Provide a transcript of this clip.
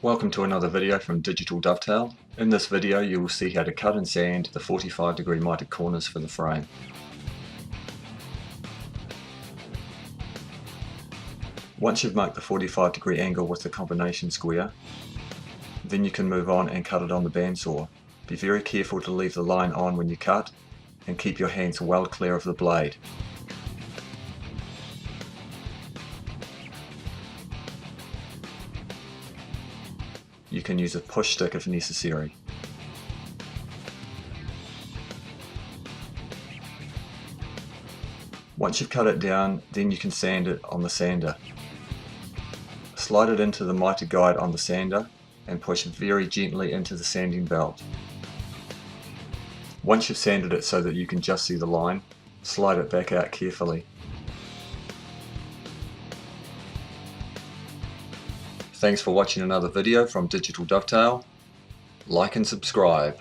Welcome to another video from Digital Dovetail. In this video you will see how to cut and sand the 45-degree mitered corners for the frame. Once you've marked the 45-degree angle with the combination square, then you can move on and cut it on the bandsaw. Be very careful to leave the line on when you cut and keep your hands well clear of the blade. You can use a push stick if necessary. Once you've cut it down, then you can sand it on the sander. Slide it into the miter guide on the sander and push very gently into the sanding belt. Once you've sanded it so that you can just see the line, slide it back out carefully. Thanks for watching another video from Digital Dovetail. Like and subscribe.